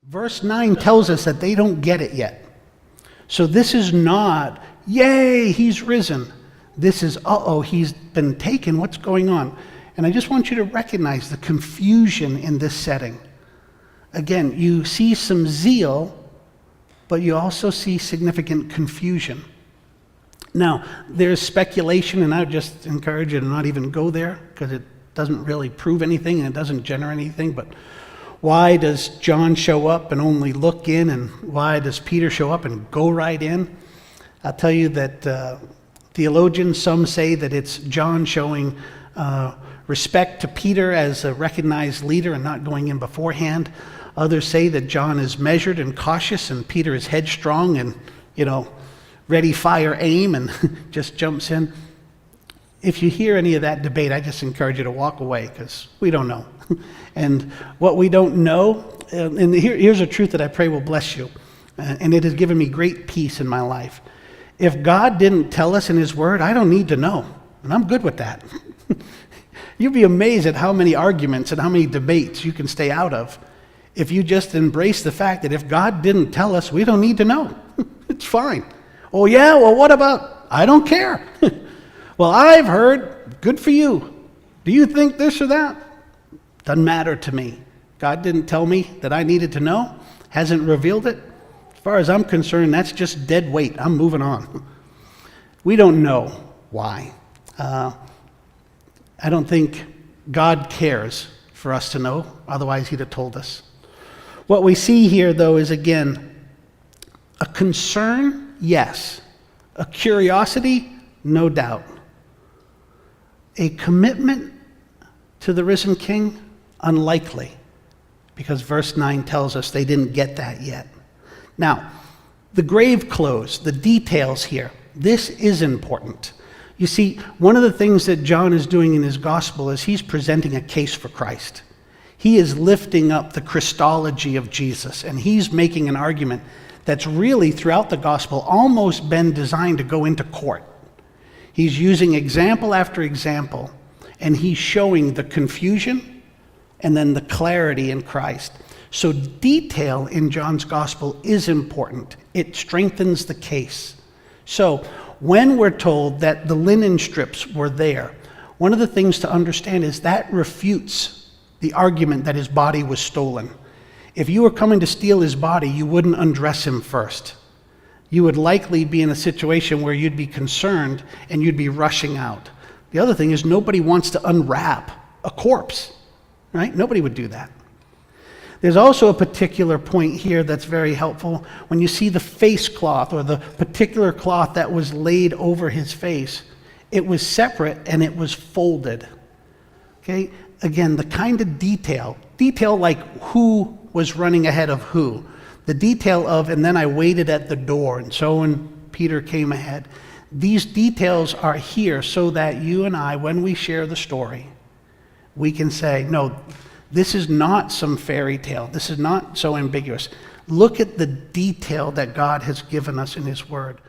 Verse 9 tells us that they don't get it yet. So this is not, yay, he's risen. This is, uh-oh, he's been taken. What's going on? And I just want you to recognize the confusion in this setting. Again, you see some zeal, but you also see significant confusion. Now, there's speculation, and I would just encourage you to not even go there, because it doesn't really prove anything and it doesn't generate anything. But why does John show up and only look in, and why does Peter show up and go right in? I'll tell you that theologians, some say that it's John showing respect to Peter as a recognized leader and not going in beforehand. Others say that John is measured and cautious and Peter is headstrong and, ready, fire, aim, and just jumps in. If you hear any of that debate, I just encourage you to walk away, because we don't know. And what we don't know, and here's a truth that I pray will bless you, and it has given me great peace in my life. If God didn't tell us in His Word, I don't need to know, and I'm good with that. You'd be amazed at how many arguments and how many debates you can stay out of if you just embrace the fact that if God didn't tell us, we don't need to know. It's fine. Oh yeah, well what about, I don't care. Well, I've heard, good for you. Do you think this or that? Doesn't matter to me. God didn't tell me that I needed to know, hasn't revealed it. As far as I'm concerned, that's just dead weight. I'm moving on. We don't know why. I don't think God cares for us to know, otherwise He'd have told us. What we see here, though, is again, a concern, yes. A curiosity, no doubt. A commitment to the risen King, unlikely, because verse 9 tells us they didn't get that yet. Now, the grave clothes, the details here, this is important. You see, one of the things that John is doing in his gospel is he's presenting a case for Christ. He is lifting up the Christology of Jesus, and he's making an argument that's really, throughout the gospel, almost been designed to go into court. He's using example after example, and he's showing the confusion and then the clarity in Christ. So detail in John's gospel is important. It strengthens the case. So when we're told that the linen strips were there, one of the things to understand is that refutes the argument that his body was stolen. If you were coming to steal his body, you wouldn't undress him first. You would likely be in a situation where you'd be concerned and you'd be rushing out. The other thing is nobody wants to unwrap a corpse, right? Nobody would do that. There's also a particular point here that's very helpful. When you see the face cloth, or the particular cloth that was laid over his face, it was separate and it was folded. Okay? Again, the kind of detail like who was running ahead of who. The detail of, and then I waited at the door, and so when Peter came ahead. These details are here so that you and I, when we share the story, we can say, no, this is not some fairy tale. This is not so ambiguous. Look at the detail that God has given us in His Word.